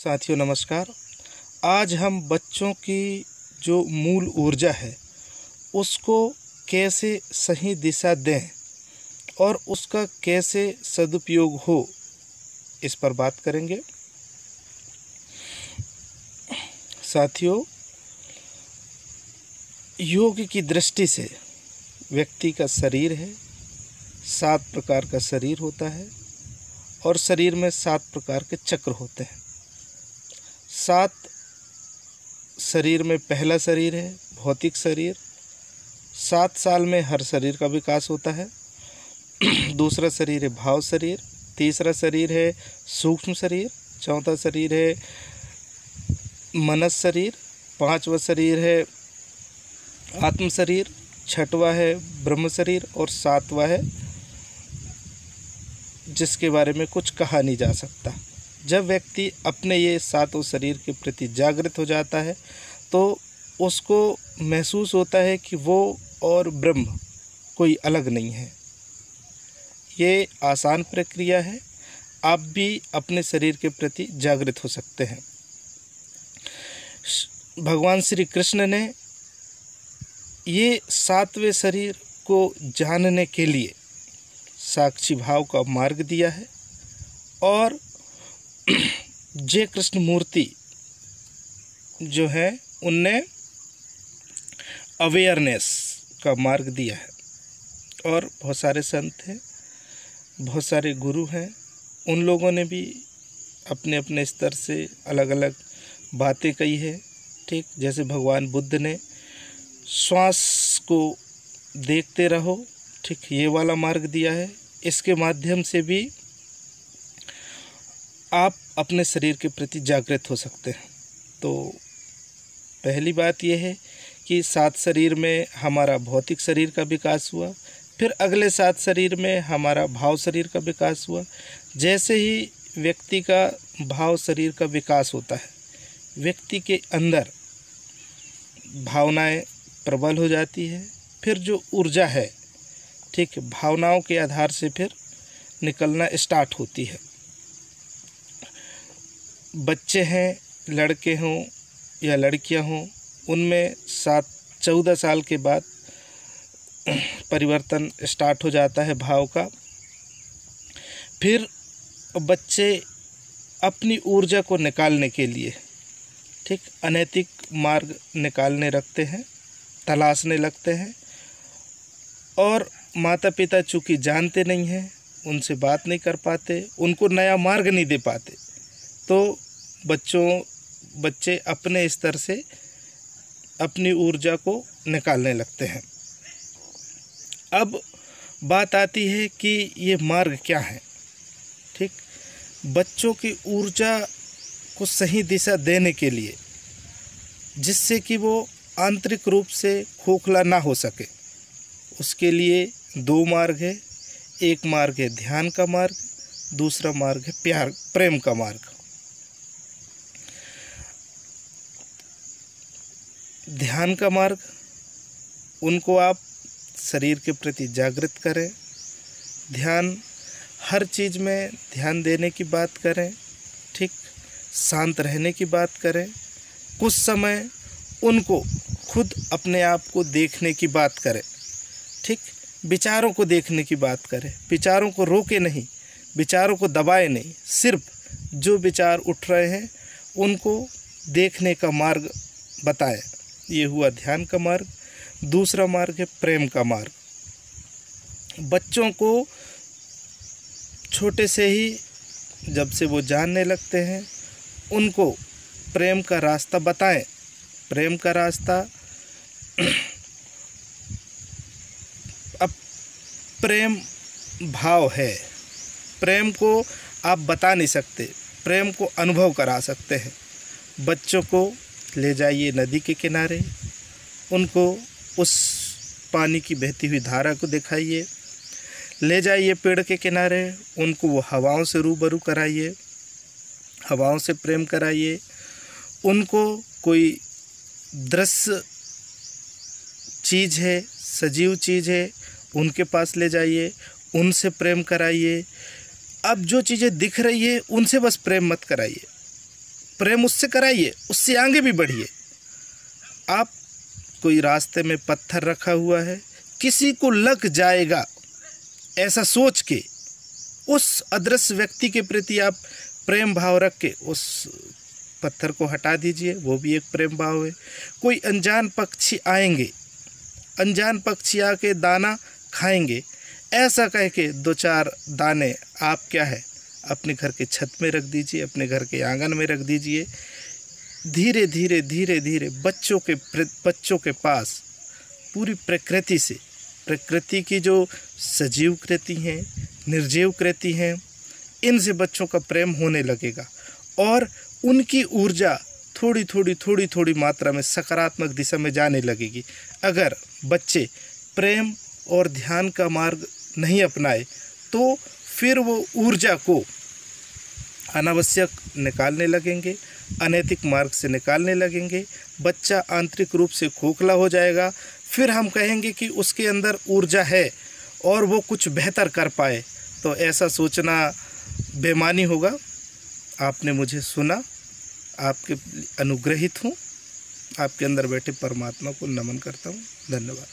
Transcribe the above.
साथियों नमस्कार। आज हम बच्चों की जो मूल ऊर्जा है उसको कैसे सही दिशा दें और उसका कैसे सदुपयोग हो इस पर बात करेंगे। साथियों, योग की दृष्टि से व्यक्ति का शरीर है, 7 प्रकार का शरीर होता है और शरीर में 7 प्रकार के चक्र होते हैं। 7 शरीर में पहला शरीर है भौतिक शरीर। 7 साल में हर शरीर का विकास होता है। दूसरा शरीर है भाव शरीर। तीसरा शरीर है सूक्ष्म शरीर। चौथा शरीर है मनस शरीर। 5वां शरीर है आत्म शरीर। 6वां है ब्रह्म शरीर और 7वां है जिसके बारे में कुछ कहा नहीं जा सकता। जब व्यक्ति अपने ये 7 शरीर के प्रति जागृत हो जाता है तो उसको महसूस होता है कि वो और ब्रह्म कोई अलग नहीं है। ये आसान प्रक्रिया है। आप भी अपने शरीर के प्रति जागृत हो सकते हैं। भगवान श्री कृष्ण ने ये 7वें शरीर को जानने के लिए साक्षी भाव का मार्ग दिया है और जय कृष्ण मूर्ति जो है उनने अवेयरनेस का मार्ग दिया है और बहुत सारे संत हैं, बहुत सारे गुरु हैं, उन लोगों ने भी अपने अपने स्तर से अलग अलग बातें कही है। ठीक जैसे भगवान बुद्ध ने श्वास को देखते रहो, ठीक ये वाला मार्ग दिया है। इसके माध्यम से भी आप अपने शरीर के प्रति जागृत हो सकते हैं। तो पहली बात यह है कि 7 शरीर में हमारा भौतिक शरीर का विकास हुआ, फिर अगले 7 शरीर में हमारा भाव शरीर का विकास हुआ। जैसे ही व्यक्ति का भाव शरीर का विकास होता है, व्यक्ति के अंदर भावनाएं प्रबल हो जाती है। फिर जो ऊर्जा है, ठीक भावनाओं के आधार से फिर निकलना स्टार्ट होती है। बच्चे हैं, लड़के हों या लड़कियां हों, उनमें 14 साल के बाद परिवर्तन स्टार्ट हो जाता है भाव का। फिर बच्चे अपनी ऊर्जा को निकालने के लिए ठीक अनैतिक मार्ग निकालने लगते हैं, तलाशने लगते हैं और माता पिता चूँकि जानते नहीं हैं, उनसे बात नहीं कर पाते, उनको नया मार्ग नहीं दे पाते, तो बच्चे अपने स्तर से अपनी ऊर्जा को निकालने लगते हैं। अब बात आती है कि ये मार्ग क्या है। ठीक बच्चों की ऊर्जा को सही दिशा देने के लिए, जिससे कि वो आंतरिक रूप से खोखला ना हो सके, उसके लिए 2 मार्ग है। एक मार्ग है ध्यान का मार्ग, दूसरा मार्ग है प्रेम का मार्ग। ध्यान का मार्ग, उनको आप शरीर के प्रति जागृत करें। ध्यान हर चीज़ में ध्यान देने की बात करें, ठीक शांत रहने की बात करें। कुछ समय उनको खुद अपने आप को देखने की बात करें, ठीक विचारों को देखने की बात करें। विचारों को रोके नहीं, विचारों को दबाए नहीं, सिर्फ जो विचार उठ रहे हैं उनको देखने का मार्ग बताएं। ये हुआ ध्यान का मार्ग। दूसरा मार्ग है प्रेम का मार्ग। बच्चों को छोटे से ही जब से वो जानने लगते हैं, उनको प्रेम का रास्ता बताएं। प्रेम का रास्ता अब प्रेम भाव है। प्रेम को आप बता नहीं सकते, प्रेम को अनुभव करा सकते हैं। बच्चों को ले जाइए नदी के किनारे, उनको उस पानी की बहती हुई धारा को दिखाइए। ले जाइए पेड़ के किनारे, उनको वो हवाओं से रूबरू कराइए, हवाओं से प्रेम कराइए। उनको कोई दृश्य चीज़ है, सजीव चीज़ है, उनके पास ले जाइए, उनसे प्रेम कराइए। अब जो चीज़ें दिख रही है उनसे बस प्रेम मत कराइए, प्रेम उससे कराइए, उससे आगे भी बढ़िए। आप कोई रास्ते में पत्थर रखा हुआ है, किसी को लग जाएगा ऐसा सोच के उस अदृश्य व्यक्ति के प्रति आप प्रेम भाव रख के उस पत्थर को हटा दीजिए, वो भी एक प्रेम भाव है। कोई अनजान पक्षी आएंगे, अनजान पक्षी आके दाना खाएंगे, ऐसा कह के 2-4 दाने आप क्या है अपने घर के छत में रख दीजिए, अपने घर के आंगन में रख दीजिए। धीरे धीरे धीरे धीरे बच्चों के पास पूरी प्रकृति से, प्रकृति की जो सजीव कृति हैं, निर्जीव कृति हैं, इनसे बच्चों का प्रेम होने लगेगा और उनकी ऊर्जा थोड़ी थोड़ी मात्रा में सकारात्मक दिशा में जाने लगेगी। अगर बच्चे प्रेम और ध्यान का मार्ग नहीं अपनाए तो फिर वो ऊर्जा को अनावश्यक निकालने लगेंगे, अनैतिक मार्ग से निकालने लगेंगे। बच्चा आंतरिक रूप से खोखला हो जाएगा। फिर हम कहेंगे कि उसके अंदर ऊर्जा है और वो कुछ बेहतर कर पाए, तो ऐसा सोचना बेईमानी होगा। आपने मुझे सुना, आपके अनुग्रहित हूँ। आपके अंदर बैठे परमात्मा को नमन करता हूँ। धन्यवाद।